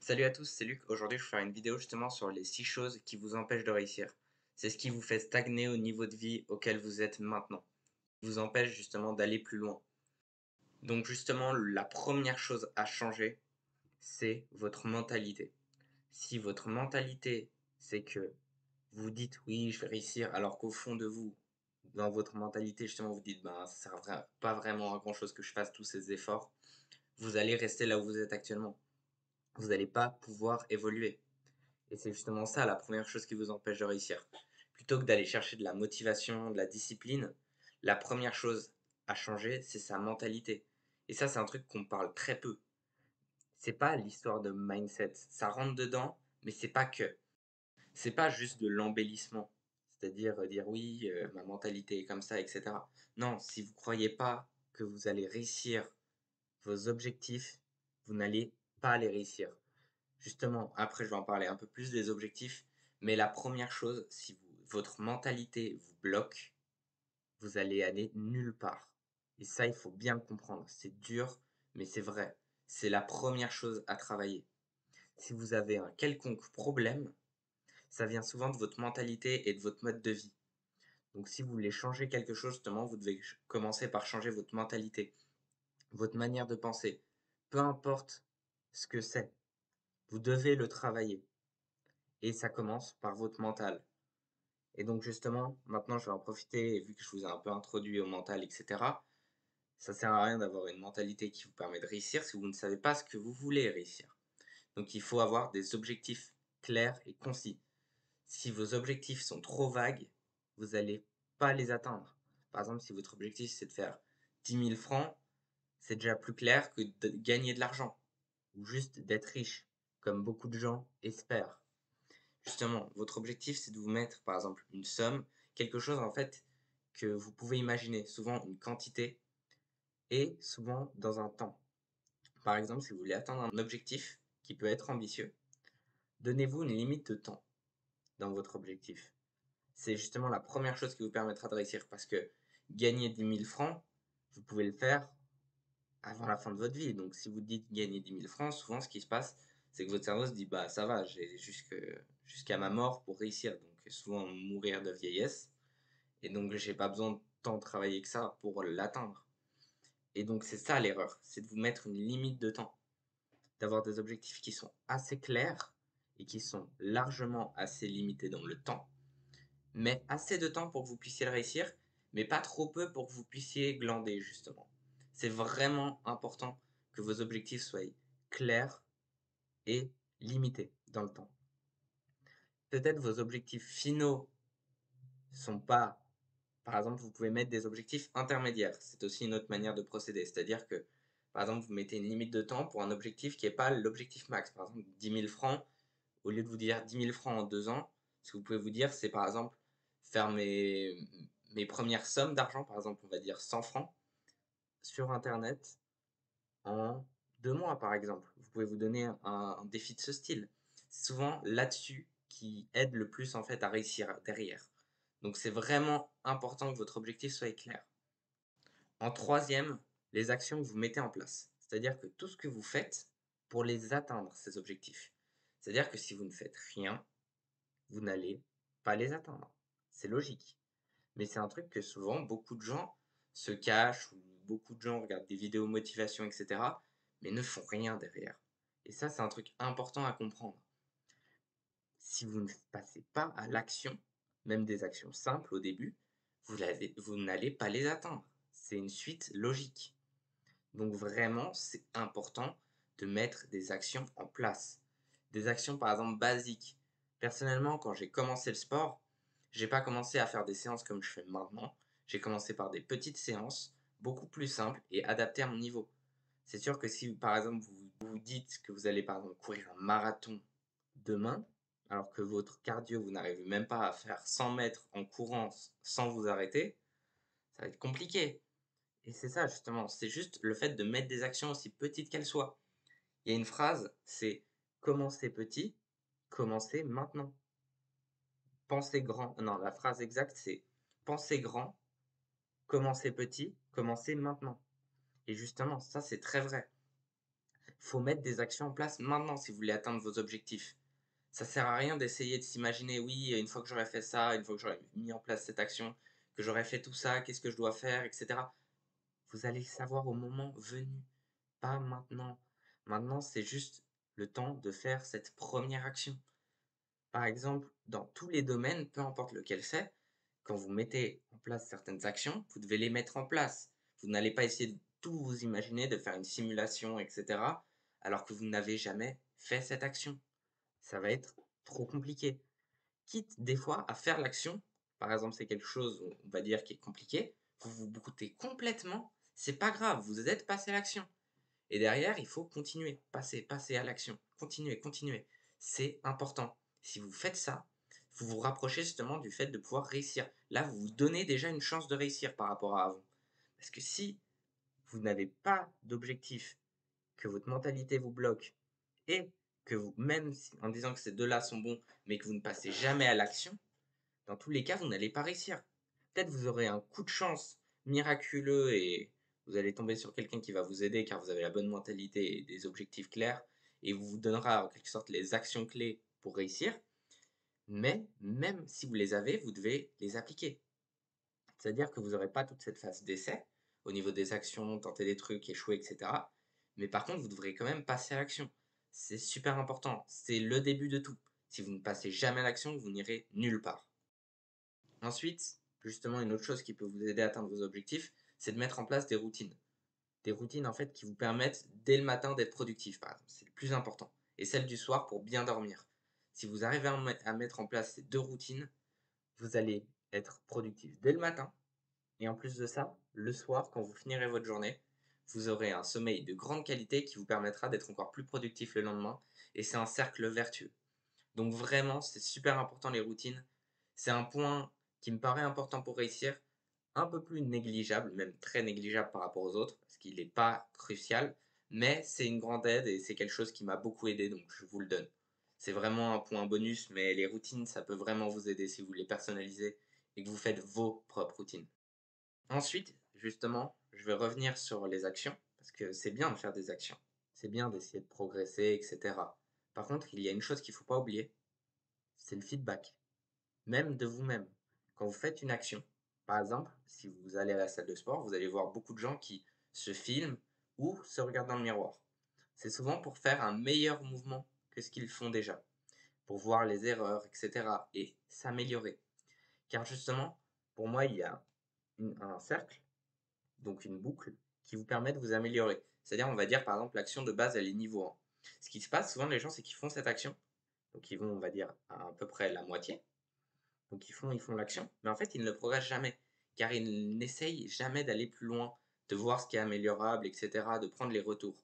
Salut à tous, c'est Luc. Aujourd'hui, je vais faire une vidéo justement sur les 6 choses qui vous empêchent de réussir. C'est ce qui vous fait stagner au niveau de vie auquel vous êtes maintenant. Qui vous empêche justement d'aller plus loin. Donc justement, la première chose à changer, c'est votre mentalité. Si votre mentalité, c'est que vous dites oui, je vais réussir, alors qu'au fond de vous, dans votre mentalité, justement, vous dites ben, ça sert pas vraiment à grand chose que je fasse tous ces efforts, vous allez rester là où vous êtes actuellement. Vous n'allez pas pouvoir évoluer. Et c'est justement ça la première chose qui vous empêche de réussir. Plutôt que d'aller chercher de la motivation, de la discipline, la première chose à changer, c'est sa mentalité. Et ça, c'est un truc qu'on parle très peu. C'est pas l'histoire de mindset. Ça rentre dedans, mais c'est pas que. C'est pas juste de l'embellissement. C'est-à-dire dire oui, ma mentalité est comme ça, etc. Non, si vous croyez pas que vous allez réussir vos objectifs, vous n'allez pas les réussir. Justement, après, je vais en parler un peu plus des objectifs, mais la première chose, si votre mentalité vous bloque, vous allez aller nulle part. Et ça, il faut bien le comprendre. C'est dur, mais c'est vrai. C'est la première chose à travailler. Si vous avez un quelconque problème, ça vient souvent de votre mentalité et de votre mode de vie. Donc, si vous voulez changer quelque chose, justement, vous devez commencer par changer votre mentalité, votre manière de penser. Peu importe ce que c'est, vous devez le travailler. Et ça commence par votre mental. Et donc justement, maintenant je vais en profiter, et vu que je vous ai un peu introduit au mental, etc., ça sert à rien d'avoir une mentalité qui vous permet de réussir si vous ne savez pas ce que vous voulez réussir. Donc il faut avoir des objectifs clairs et concis. Si vos objectifs sont trop vagues, vous n'allez pas les atteindre. Par exemple, si votre objectif c'est de faire 10 000 francs, c'est déjà plus clair que de gagner de l'argent, ou juste d'être riche, comme beaucoup de gens espèrent. Justement, votre objectif, c'est de vous mettre, par exemple, une somme, quelque chose en fait que vous pouvez imaginer, souvent une quantité et souvent dans un temps. Par exemple, si vous voulez atteindre un objectif qui peut être ambitieux, donnez-vous une limite de temps dans votre objectif. C'est justement la première chose qui vous permettra de réussir parce que gagner 10 000 francs, vous pouvez le faire avant la fin de votre vie. Donc, si vous dites gagner 10 000 francs, souvent ce qui se passe, c'est que votre cerveau se dit bah ça va, j'ai jusqu'à ma mort pour réussir. Donc, souvent mourir de vieillesse. Et donc, j'ai pas besoin de tant travailler que ça pour l'atteindre. Et donc, c'est ça l'erreur, c'est de vous mettre une limite de temps, d'avoir des objectifs qui sont assez clairs et qui sont largement assez limités dans le temps, mais assez de temps pour que vous puissiez le réussir, mais pas trop peu pour que vous puissiez glander, justement. C'est vraiment important que vos objectifs soient clairs et limités dans le temps. Peut-être vos objectifs finaux sont pas. Par exemple, vous pouvez mettre des objectifs intermédiaires. C'est aussi une autre manière de procéder. C'est-à-dire que, par exemple, vous mettez une limite de temps pour un objectif qui n'est pas l'objectif max. Par exemple, 10 000 francs, au lieu de vous dire 10 000 francs en 2 ans, ce que vous pouvez vous dire, c'est par exemple faire mes premières sommes d'argent, par exemple, on va dire 100 francs, sur Internet en 2 mois, par exemple. Vous pouvez vous donner un défi de ce style. C'est souvent là-dessus qui aide le plus en fait à réussir derrière. Donc c'est vraiment important que votre objectif soit clair. En troisième, les actions que vous mettez en place. C'est-à-dire que tout ce que vous faites pour les atteindre, ces objectifs. C'est-à-dire que si vous ne faites rien, vous n'allez pas les atteindre. C'est logique. Mais c'est un truc que souvent beaucoup de gens se cachent ou beaucoup de gens regardent des vidéos motivation, etc. mais ne font rien derrière. Et ça, c'est un truc important à comprendre. Si vous ne passez pas à l'action, même des actions simples au début, vous n'allez pas les atteindre. C'est une suite logique. Donc vraiment, c'est important de mettre des actions en place. Des actions par exemple basiques. Personnellement, quand j'ai commencé le sport, j'ai pas commencé à faire des séances comme je fais maintenant. J'ai commencé par des petites séances, beaucoup plus simples et adaptées à mon niveau. C'est sûr que si par exemple vous dites que vous allez par exemple courir un marathon demain, alors que votre cardio, vous n'arrivez même pas à faire 100 mètres en courant sans vous arrêter, ça va être compliqué. Et c'est ça justement, c'est juste le fait de mettre des actions aussi petites qu'elles soient. Il y a une phrase, c'est commencer petit, commencer maintenant. Penser grand, non, la phrase exacte c'est penser grand, commencer petit, commencer maintenant. Et justement, ça c'est très vrai. Faut mettre des actions en place maintenant si vous voulez atteindre vos objectifs. Ça sert à rien d'essayer de s'imaginer: «Oui, une fois que j'aurai fait ça, une fois que j'aurai mis en place cette action, que j'aurai fait tout ça, qu'est-ce que je dois faire?» et cetera. Vous allez le savoir au moment venu, pas maintenant. Maintenant, c'est juste le temps de faire cette première action. Par exemple, dans tous les domaines, peu importe lequel c'est, quand vous mettez en place certaines actions, vous devez les mettre en place. Vous n'allez pas essayer de tout vous imaginer, de faire une simulation, etc., alors que vous n'avez jamais fait cette action. Ça va être trop compliqué. Quitte des fois à faire l'action, par exemple, c'est quelque chose, on va dire, qui est compliqué, vous vous broutez complètement, c'est pas grave, vous êtes passé à l'action. Et derrière, il faut continuer, passer à l'action, continuer, continuer. C'est important. Si vous faites ça, vous vous rapprochez justement du fait de pouvoir réussir. Là, vous vous donnez déjà une chance de réussir par rapport à avant. Parce que si vous n'avez pas d'objectif, que votre mentalité vous bloque et que vous, même en disant que ces deux-là sont bons, mais que vous ne passez jamais à l'action, dans tous les cas, vous n'allez pas réussir. Peut-être vous aurez un coup de chance miraculeux et vous allez tomber sur quelqu'un qui va vous aider car vous avez la bonne mentalité et des objectifs clairs et vous donnera en quelque sorte les actions clés pour réussir. Mais même si vous les avez, vous devez les appliquer. C'est-à-dire que vous n'aurez pas toute cette phase d'essai au niveau des actions, tenter des trucs, échouer, etc. Mais par contre, vous devrez quand même passer à l'action. C'est super important. C'est le début de tout. Si vous ne passez jamais à l'action, vous n'irez nulle part. Ensuite, justement, une autre chose qui peut vous aider à atteindre vos objectifs, c'est de mettre en place des routines. Des routines, en fait, qui vous permettent, dès le matin, d'être productif, par exemple. C'est le plus important. Et celle du soir pour bien dormir. Si vous arrivez à mettre en place ces deux routines, vous allez être productif dès le matin. Et en plus de ça, le soir, quand vous finirez votre journée, vous aurez un sommeil de grande qualité qui vous permettra d'être encore plus productif le lendemain. Et c'est un cercle vertueux. Donc vraiment, c'est super important les routines. C'est un point qui me paraît important pour réussir, un peu plus négligeable, même très négligeable par rapport aux autres, parce qu'il n'est pas crucial, mais c'est une grande aide et c'est quelque chose qui m'a beaucoup aidé, donc je vous le donne. C'est vraiment un point bonus, mais les routines, ça peut vraiment vous aider si vous les personnalisez et que vous faites vos propres routines. Ensuite, justement, je vais revenir sur les actions, parce que c'est bien de faire des actions. C'est bien d'essayer de progresser, etc. Par contre, il y a une chose qu'il ne faut pas oublier, c'est le feedback, même de vous-même. Quand vous faites une action, par exemple, si vous allez à la salle de sport, vous allez voir beaucoup de gens qui se filment ou se regardent dans le miroir. C'est souvent pour faire un meilleur mouvement que ce qu'ils font déjà, pour voir les erreurs, etc. et s'améliorer. Car justement, pour moi, il y a un cercle, donc une boucle, qui vous permet de vous améliorer. C'est-à-dire, on va dire par exemple, l'action de base, elle est niveau 1. Ce qui se passe souvent, les gens, c'est qu'ils font cette action, donc ils vont, on va dire, à peu près la moitié. Donc ils font l'action, mais en fait, ils ne progressent jamais, car ils n'essayent jamais d'aller plus loin, de voir ce qui est améliorable, etc., de prendre les retours.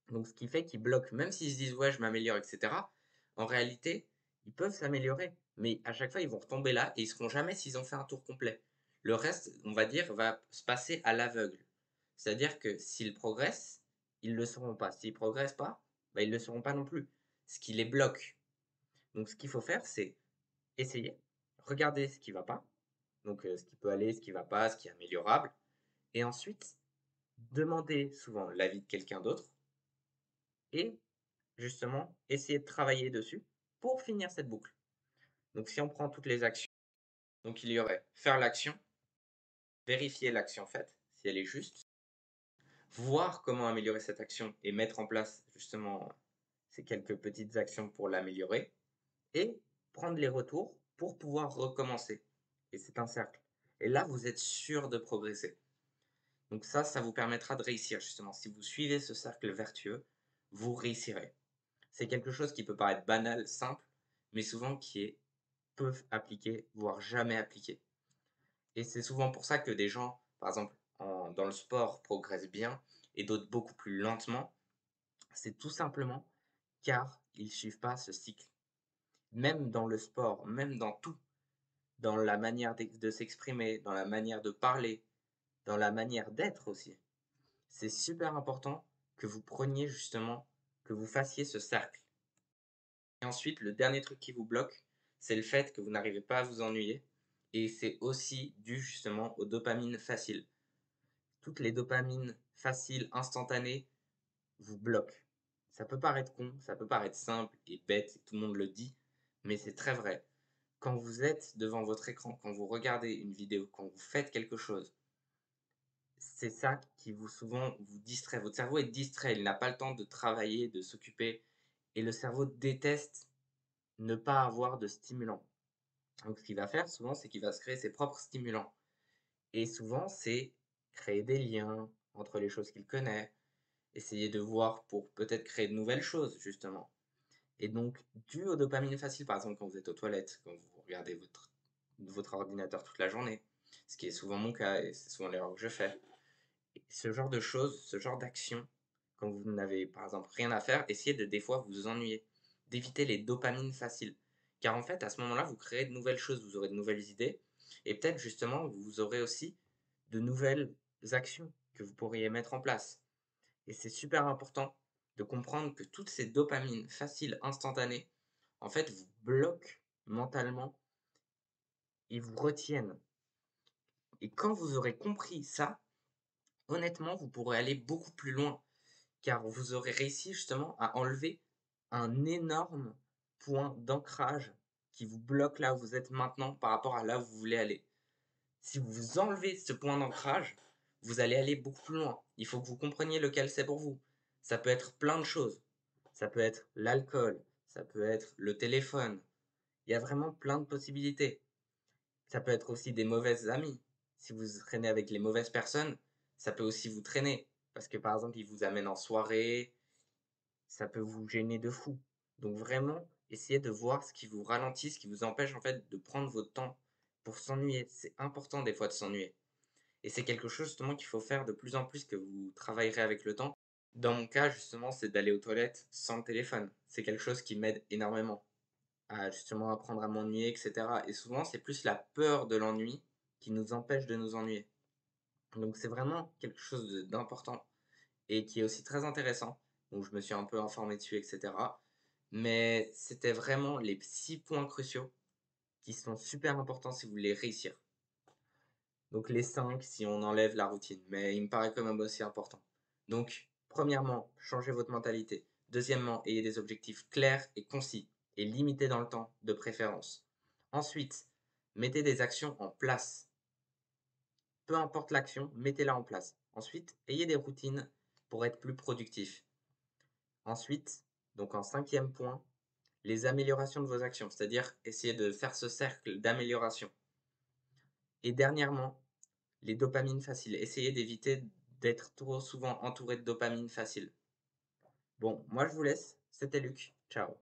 Donc ce qui fait qu'ils bloquent, même s'ils se disent ouais, je m'améliore, etc., en réalité, ils peuvent s'améliorer, mais à chaque fois, ils vont retomber là et ils ne seront jamais s'ils ont fait un tour complet. Le reste, on va dire, va se passer à l'aveugle. C'est-à-dire que s'ils progressent, ils ne le seront pas. S'ils ne progressent pas, bah, ils ne le seront pas non plus. Ce qui les bloque. Donc ce qu'il faut faire, c'est essayer, regarder ce qui va pas, donc ce qui peut aller, ce qui va pas, ce qui est améliorable, et ensuite demander souvent l'avis de quelqu'un d'autre et justement essayer de travailler dessus pour finir cette boucle. Donc si on prend toutes les actions, donc il y aurait faire l'action, vérifier l'action faite, si elle est juste, voir comment améliorer cette action et mettre en place justement ces quelques petites actions pour l'améliorer, et prendre les retours pour pouvoir recommencer. Et c'est un cercle. Et là, vous êtes sûr de progresser. Donc ça vous permettra de réussir justement. Si vous suivez ce cercle vertueux, vous réussirez. C'est quelque chose qui peut paraître banal, simple, mais souvent qui est peu appliqué, voire jamais appliqué. Et c'est souvent pour ça que des gens, par exemple, dans le sport, progressent bien et d'autres beaucoup plus lentement. C'est tout simplement car ils ne suivent pas ce cycle. Même dans le sport, même dans tout, dans la manière de s'exprimer, dans la manière de parler, dans la manière d'être aussi. C'est super important que vous preniez justement, que vous fassiez ce cercle. Et ensuite, le dernier truc qui vous bloque, c'est le fait que vous n'arrivez pas à vous ennuyer. Et c'est aussi dû justement aux dopamines faciles. Toutes les dopamines faciles, instantanées, vous bloque. Ça peut paraître con, ça peut paraître simple et bête, tout le monde le dit, mais c'est très vrai. Quand vous êtes devant votre écran, quand vous regardez une vidéo, quand vous faites quelque chose, c'est ça qui vous souvent vous distrait. Votre cerveau est distrait, il n'a pas le temps de travailler, de s'occuper et le cerveau déteste ne pas avoir de stimulant. Donc ce qu'il va faire souvent, c'est qu'il va se créer ses propres stimulants et souvent c'est créer des liens entre les choses qu'il connaît, essayer de voir pour peut-être créer de nouvelles choses justement. Et donc dû aux dopamines faciles, par exemple quand vous êtes aux toilettes, quand vous regardez votre ordinateur toute la journée, ce qui est souvent mon cas et c'est souvent l'erreur que je fais. Ce genre de choses, ce genre d'action, quand vous n'avez par exemple rien à faire, essayez de des fois vous ennuyer, d'éviter les dopamines faciles. Car en fait, à ce moment-là, vous créez de nouvelles choses, vous aurez de nouvelles idées, et peut-être justement, vous aurez aussi de nouvelles actions que vous pourriez mettre en place. Et c'est super important de comprendre que toutes ces dopamines faciles, instantanées, en fait, vous bloquent mentalement et vous retiennent. Et quand vous aurez compris ça, honnêtement, vous pourrez aller beaucoup plus loin. Car vous aurez réussi justement à enlever un énorme point d'ancrage qui vous bloque là où vous êtes maintenant par rapport à là où vous voulez aller. Si vous enlevez ce point d'ancrage, vous allez aller beaucoup plus loin. Il faut que vous compreniez lequel c'est pour vous. Ça peut être plein de choses. Ça peut être l'alcool, ça peut être le téléphone. Il y a vraiment plein de possibilités. Ça peut être aussi des mauvaises amies. Si vous traînez avec les mauvaises personnes, ça peut aussi vous traîner. Parce que par exemple, ils vous amènent en soirée, ça peut vous gêner de fou. Donc vraiment, essayez de voir ce qui vous ralentit, ce qui vous empêche en fait de prendre votre temps pour s'ennuyer. C'est important des fois de s'ennuyer. Et c'est quelque chose justement qu'il faut faire de plus en plus que vous travaillerez avec le temps. Dans mon cas, justement, c'est d'aller aux toilettes sans le téléphone. C'est quelque chose qui m'aide énormément à justement apprendre à m'ennuyer, etc. Et souvent, c'est plus la peur de l'ennui qui nous empêche de nous ennuyer. Donc c'est vraiment quelque chose d'important et qui est aussi très intéressant. Donc je me suis un peu informé dessus, etc. Mais c'était vraiment les 6 points cruciaux qui sont super importants si vous voulez réussir. Donc les 5 si on enlève la routine, mais il me paraît quand même aussi important. Donc, premièrement, changez votre mentalité. Deuxièmement, ayez des objectifs clairs et concis et limités dans le temps, de préférence. Ensuite, mettez des actions en place. Peu importe l'action, mettez-la en place. Ensuite, ayez des routines pour être plus productif. Ensuite, donc en cinquième point, les améliorations de vos actions, c'est-à-dire essayer de faire ce cercle d'amélioration. Et dernièrement, les dopamines faciles. Essayez d'éviter d'être trop souvent entouré de dopamine facile. Bon, moi je vous laisse. C'était Luc. Ciao.